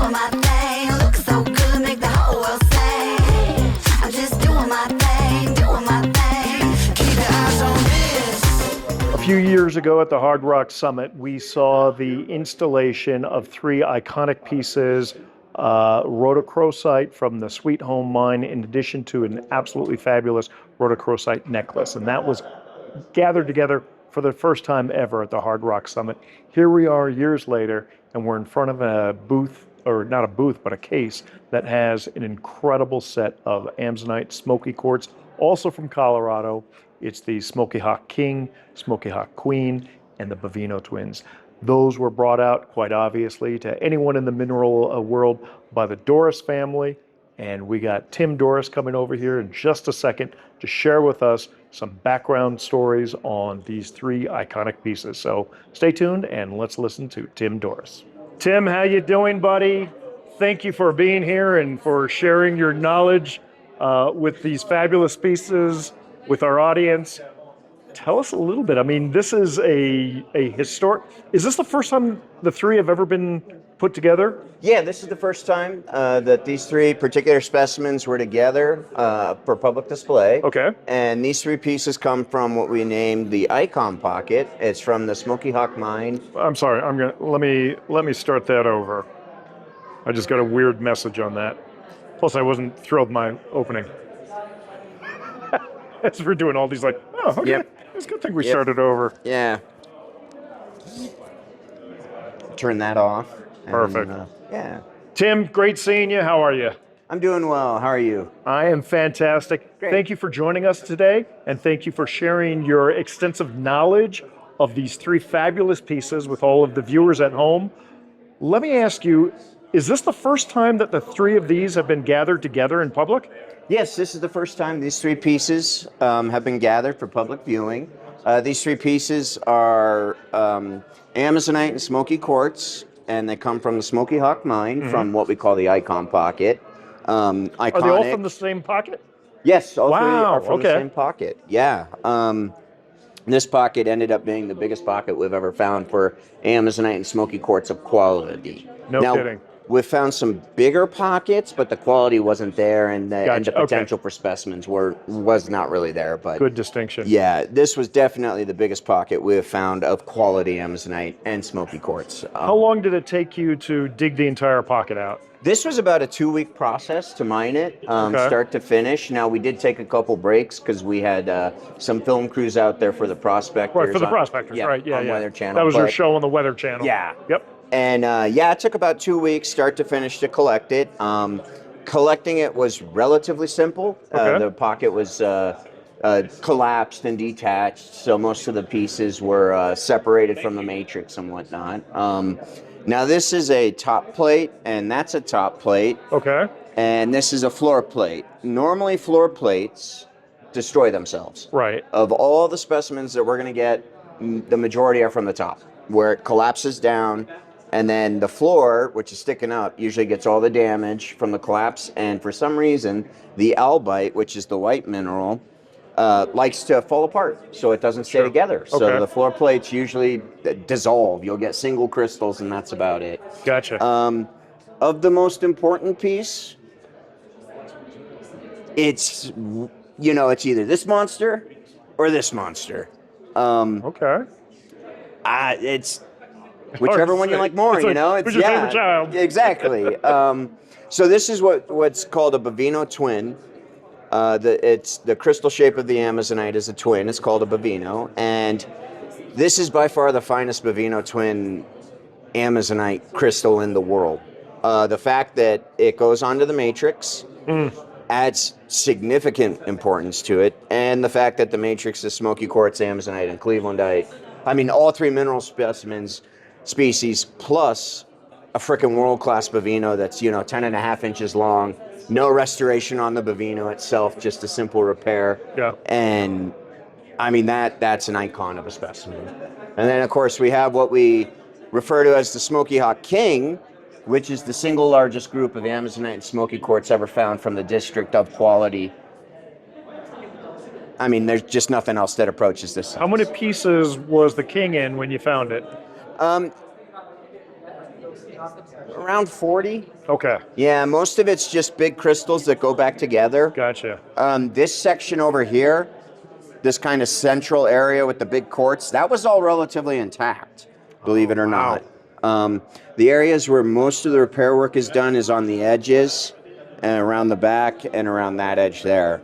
doing my thing. Look so good, make the whole world sing. I'm just doing my thing, doing my thing. Keep your eyes on this. A few years ago at the Hard Rock Summit, we saw the installation of three iconic pieces, rhodochrosite from the Sweet Home mine, in addition to an absolutely fabulous rhodochrosite necklace. And that was gathered together for the first time ever at the Hard Rock Summit. Here we are years later, and we're in front of a booth, or not a booth, but a case that has an incredible set of Amazonite Smoky quartz, also from Colorado. It's the Smoky Hawk King, Smoky Hawk Queen, and the Baveno twins. Those were brought out, quite obviously, to anyone in the mineral world by the Dorris family. And we got Tim Dorris coming over here in just a second to share with us some background stories on these three iconic pieces. So stay tuned and let's listen to Tim Dorris. Tim, how you doing, buddy? Thank you for being here and for sharing your knowledge with these fabulous pieces with our audience. Tell us a little bit. I mean, this is a historic. Is this the first time the three have ever been put together? Yeah, this is the first time that these three particular specimens were together for public display. Okay. And these three pieces come from what we named the Icon Pocket. It's from the Smoky Hawk mine. I'm sorry. Let me start that over. I just got a weird message on that. Plus, I wasn't thrilled with my opening. As we're doing all these, like, oh, okay. Yep. It's a good thing we started over. Yeah. Turn that off. Perfect. Yeah. Tim, great seeing you. How are you? I'm doing well. How are you? I am fantastic. Great. Thank you for joining us today, and thank you for sharing your extensive knowledge of these three fabulous pieces with all of the viewers at home. Let me ask you, is this the first time that the three of these have been gathered together in public? Yes, this is the first time these three pieces have been gathered for public viewing. These three pieces are Amazonite and Smoky quartz, and they come from the Smoky Hawk mine, from what we call the Icon Pocket. Iconic. Are they all from the same pocket? Yes, all three are from okay. the same pocket. Yeah. This pocket ended up being the biggest pocket we've ever found for Amazonite and Smoky quartz of quality. No kidding. We've found some bigger pockets, but the quality wasn't there, and the potential for specimens was not really there. But good distinction. Yeah, this was definitely the biggest pocket we have found of quality Amazonite and Smoky quartz. How long did it take you to dig the entire pocket out? This was about a 2-week process to mine it, start to finish. Now, we did take a couple breaks because we had some film crews out there for the prospectors. Right, for the prospectors, right, yeah. Weather Channel. That was your show on the Weather Channel. Yeah. Yep. And it took about 2 weeks, start to finish, to collect it. Collecting it was relatively simple. Okay. The pocket was collapsed and detached, so most of the pieces were separated from the matrix and whatnot. Now this is a top plate, and that's a top plate. Okay. And this is a floor plate. Normally floor plates destroy themselves. Right. Of all the specimens that we're going to get, the majority are from the top, where it collapses down. And then the floor, which is sticking up, usually gets all the damage from the collapse. And for some reason, the albite, which is the white mineral, likes to fall apart, so it doesn't stay together. So the floor plates usually dissolve. You'll get single crystals, and that's about it. Gotcha. Of the most important piece, it's either this monster or this monster. Okay. It's whichever one you like more, Who's your favorite child? Exactly. So this is what's called a Baveno twin. It's the crystal shape of the Amazonite is a twin. It's called a Baveno, and this is by far the finest Baveno twin Amazonite crystal in the world. The fact that it goes onto the matrix adds significant importance to it, and the fact that the matrix is Smoky quartz, Amazonite, and Clevelandite. I mean, all three mineral species plus a frickin' world-class Baveno that's 10.5 inches long. No restoration on the Baveno itself, just a simple repair. Yeah. And I mean that's an icon of a specimen. And then of course we have what we refer to as the Smoky Hawk King, which is the single largest group of Amazonite and Smoky quartz ever found from the district of quality. I mean, there's just nothing else that approaches this size. How many pieces was the King in when you found it? Around 40. Okay, Yeah, most of it's just big crystals that go back together. gotcha. This section over here, this kind of central area with the big quartz, that was all relatively intact, believe it or wow. not. The areas where most of the repair work is done is on the edges and around the back and around that edge there.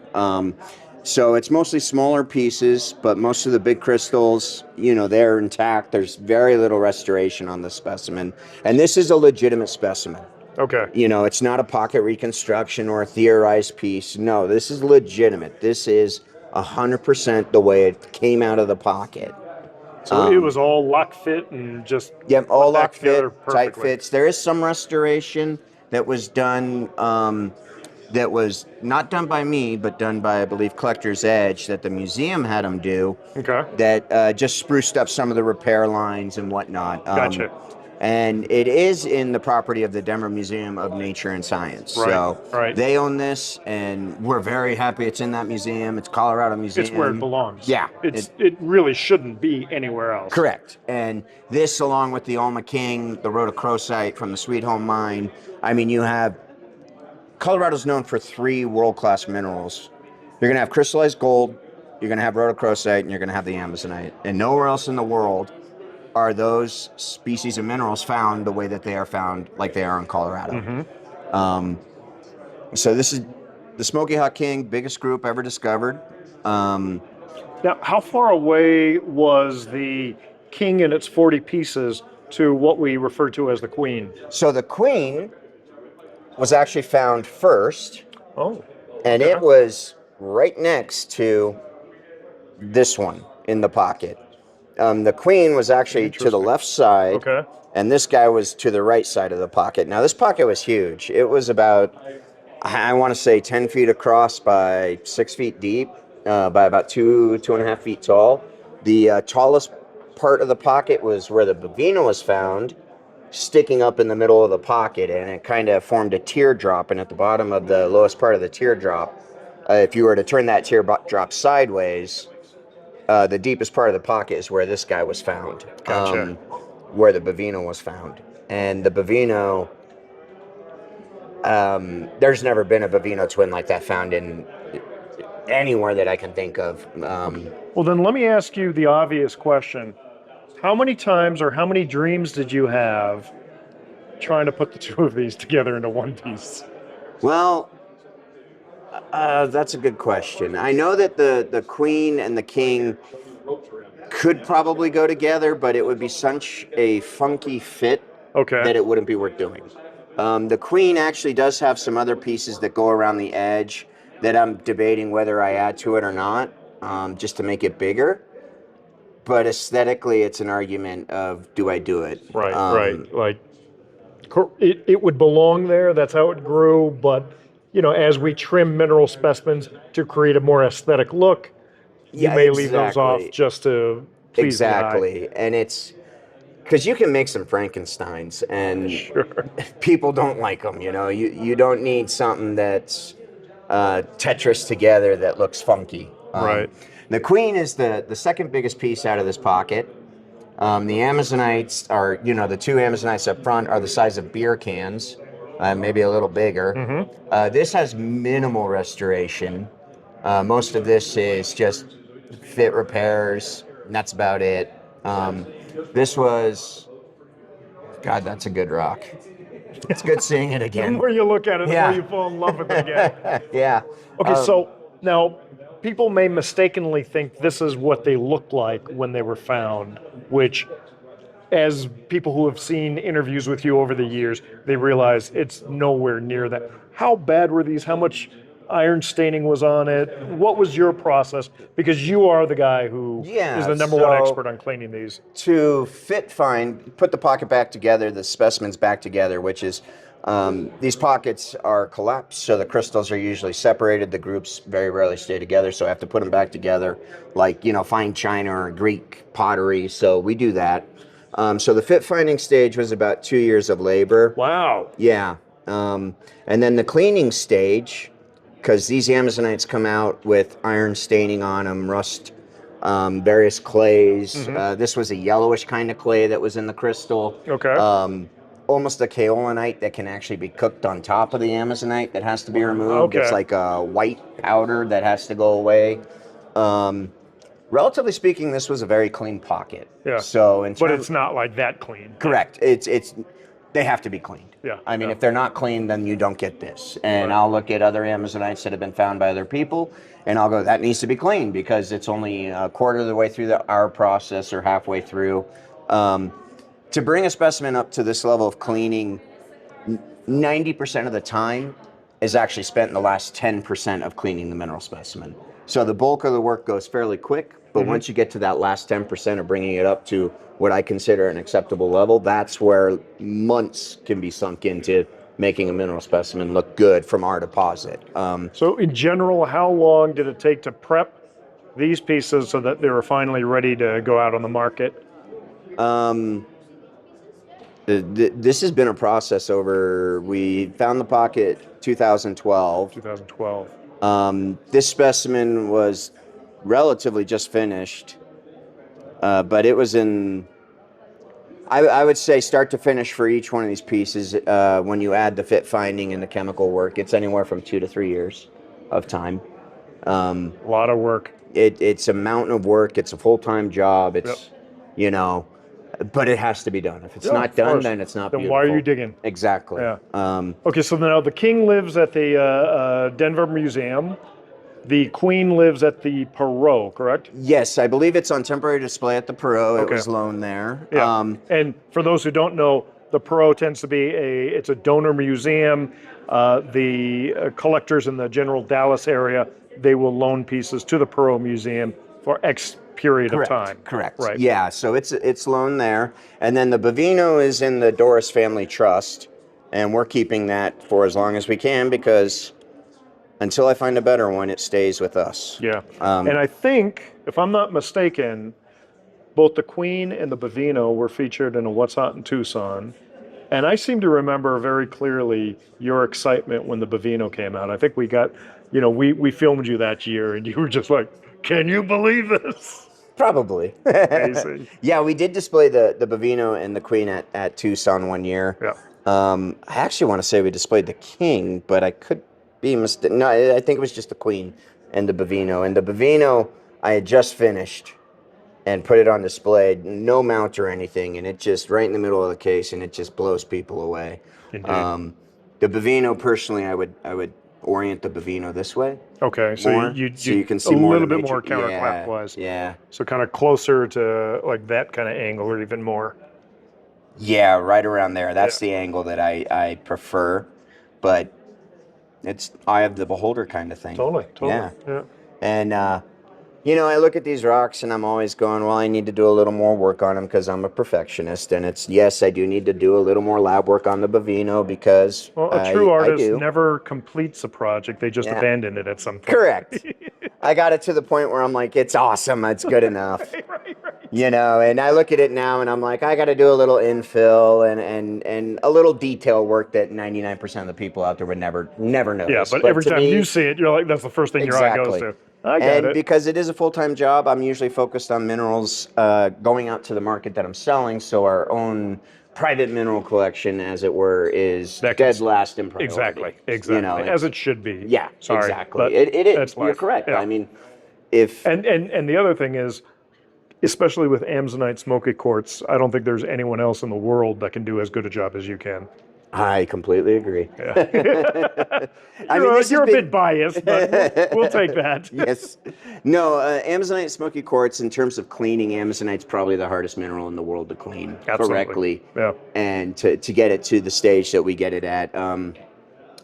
So it's mostly smaller pieces, but most of the big crystals, you know, they're intact. There's very little restoration on the specimen. And this is a legitimate specimen. Okay. You know, it's not a pocket reconstruction or a theorized piece. No, this is legitimate. This is 100% the way it came out of the pocket. So it was all lock fit and just Yep, all went back lock together fit, tight perfectly. fits. There is some restoration that was done, that was not done by me, but done by, I believe, Collector's Edge, that the museum had them do, Okay. that just spruced up some of the repair lines and whatnot. Gotcha. And it is in the property of the Denver Museum of Nature and Science. Right, So right. they own this, and we're very happy it's in that museum. It's Colorado Museum. It's where it belongs. Yeah. It really shouldn't be anywhere else. Correct. And this, along with the Alma King, the rhodochrosite from the Sweet Home Mine, I mean, you have... Colorado's known for 3 world-class minerals. You're going to have crystallized gold, you're going to have rhodochrosite, and you're going to have the amazonite. And nowhere else in the world are those species of minerals found the way that they are found, like they are in Colorado. So this is the Smoky Hawk King, biggest group ever discovered. Now, how far away was the king and its 40 pieces to what we refer to as the queen? So the queen was actually found first, Oh, and it was right next to this one in the pocket. The queen was actually to the left side, okay. and this guy was to the right side of the pocket. Now, this pocket was huge. It was about, I want to say, 10 feet across by 6 feet deep, by about 2.5 feet tall. The tallest part of the pocket was where the Baveno was found, sticking up in the middle of the pocket, and it kind of formed a teardrop. And at the bottom of the lowest part of the teardrop, if you were to turn that teardrop sideways, the deepest part of the pocket is where this guy was found. Gotcha. Where the Baveno was found. And the Baveno, there's never been a Baveno twin like that found in anywhere that I can think of. Well, then let me ask you the obvious question. How many times or how many dreams did you have trying to put the two of these together into one piece? Well, that's a good question. I know that the queen and the king could probably go together, but it would be such a funky fit Okay. that it wouldn't be worth doing. The queen actually does have some other pieces that go around the edge that I'm debating whether I add to it or not, just to make it bigger. But aesthetically, it's an argument of, do I do it? Right, right. Like, it would belong there. That's how it grew. But, you know, as we trim mineral specimens to create a more aesthetic look, you may leave those off just to please the eye. Exactly. And it's because you can make some Frankensteins, and Sure. people don't like them. You know, you don't need something that's Tetris together that looks funky. Right. The queen is the second biggest piece out of this pocket. The amazonites are, you know, the two amazonites up front are the size of beer cans, maybe a little bigger. Mm-hmm. This has minimal restoration. Most of this is just fit repairs, and that's about it. This was, God, that's a good rock. It's good seeing it The again. more you look at it, the Yeah. more you fall in love with it again. Yeah. Okay, so now people may mistakenly think this is what they looked like when they were found, which, as people who have seen interviews with you over the years, they realize it's nowhere near that. How bad were these? How much iron staining was on it? What was your process? Because you are the guy who is the number one expert on cleaning these. To put the pocket back together, the specimens back together, which is, these pockets are collapsed, so the crystals are usually separated. The groups very rarely stay together, so I have to put them back together, like, you know, fine china or Greek pottery. So we do that. So the fit finding stage was about 2 years of labor. Wow. Yeah. And then the cleaning stage, because these amazonites come out with iron staining on them, rust, various clays. Mm-hmm. This was a yellowish kind of clay that was in the crystal. Okay. almost a kaolinite that can actually be cooked on top of the amazonite that has to be removed. Okay. It's like a white powder that has to go away. Relatively speaking, this was a very clean pocket. Yeah. So But it's not like that clean. correct. It's they have to be cleaned. Yeah, I mean, yeah. if they're not clean, then you don't get this. And Right. I'll look at other amazonites that have been found by other people, and I'll go, that needs to be cleaned because it's only a quarter of the way through our process or halfway through. To bring a specimen up to this level of cleaning, 90% of the time is actually spent in the last 10% of cleaning the mineral specimen. So the bulk of the work goes fairly quick, but once you get to that last 10% of bringing it up to what I consider an acceptable level, that's where months can be sunk into making a mineral specimen look good from our deposit. So in general, how long did it take to prep these pieces so that they were finally ready to go out on the market? This has been a process over, we found the pocket 2012. 2012. This specimen was relatively just finished, but it was in, I would say start to finish for each one of these pieces, when you add the fit finding and the chemical work, it's anywhere from 2 to 3 years of time. A lot of work. It's a mountain of work. It's a full-time job. It's, you know, but it has to be done. If it's not done, then it's not beautiful. Then why are you digging? Exactly. Yeah. Okay, so now the king lives at the Denver Museum. The queen lives at the Perot, correct? Yes, I believe it's on temporary display at the Perot. Okay. It was loaned there. Yeah. And for those who don't know, the Perot tends to be it's a donor museum. The collectors in the general Dallas area, they will loan pieces to the Perot Museum for X period of time. Correct. Right. Yeah, so it's loaned there. And then the Baveno is in the Dorris Family Trust, and we're keeping that for as long as we can because until I find a better one, it stays with us. Yeah. And I think, if I'm not mistaken, both the Queen and the Baveno were featured in a What's Hot in Tucson. And I seem to remember very clearly your excitement when the Baveno came out. I think we got, we filmed you that year and you were just like, can you believe this? Probably. Amazing. Yeah, we did display the Baveno and the Queen at Tucson one year. Yeah. I actually want to say we displayed the King, but I could be mistaken. No, I think it was just the Queen and the Baveno. And the Baveno, I had just finished and put it on display, no mount or anything, and it just right in the middle of the case, and it just blows people away. Indeed. The Baveno, personally, I would orient the Baveno this way. Okay, so more, you so you can see more a little of the bit more matrix. counterclockwise. Yeah. So kind of closer to like that kind of angle or even more. Yeah, right around there. That's the angle that I prefer, but it's eye of the beholder kind of thing. Totally. Yeah. Yeah. And, I look at these rocks and I'm always going, well, I need to do a little more work on them because I'm a perfectionist. And yes, I do need to do a little more lab work on the Baveno because Well, a true I artist do. never completes a project. They just abandon it at some point. Correct. I got it to the point where I'm like, it's awesome. It's good enough. Right. And I look at it now and I'm like, I got to do a little infill and a little detail work that 99% of the people out there would never notice. Yeah, but every to time me, you see it, you're like, that's the first thing your eye goes to. I get it. Because it is a full-time job, I'm usually focused on minerals going out to the market that I'm selling. So our own private mineral collection, as it were, is dead last in priority. Exactly. As it should be. Yeah, Sorry, exactly. but It is. that's You're life. correct. Yeah. I mean, if And the other thing is, especially with Amazonite Smoky quartz, I don't think there's anyone else in the world that can do as good a job as you can. I completely agree. Yeah. You're a bit biased, but we'll take that. Yes. No, Amazonite Smoky quartz, in terms of cleaning, Amazonite's probably the hardest mineral in the world to clean correctly. Yeah. And to get it to the stage that we get it at.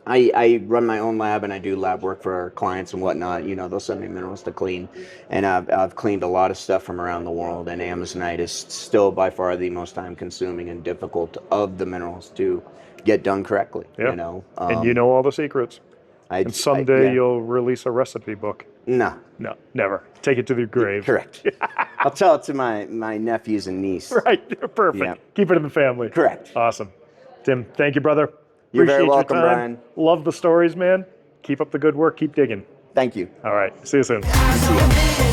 I run my own lab and I do lab work for our clients and whatnot. They'll send me minerals to clean. And I've cleaned a lot of stuff from around the world. And Amazonite is still by far the most time consuming and difficult of the minerals to get done correctly. Yeah. And you know all the secrets. And someday you'll release a recipe book. No, never. Take it to the grave. Correct. I'll tell it to my nephews and niece. Right. Perfect. Yeah. Keep it in the family. Correct. Awesome. Tim, thank you, brother. You're very Appreciate welcome, your time. Brian. Love the stories, man. Keep up the good work. Keep digging. Thank you. All right. See you soon. I'm so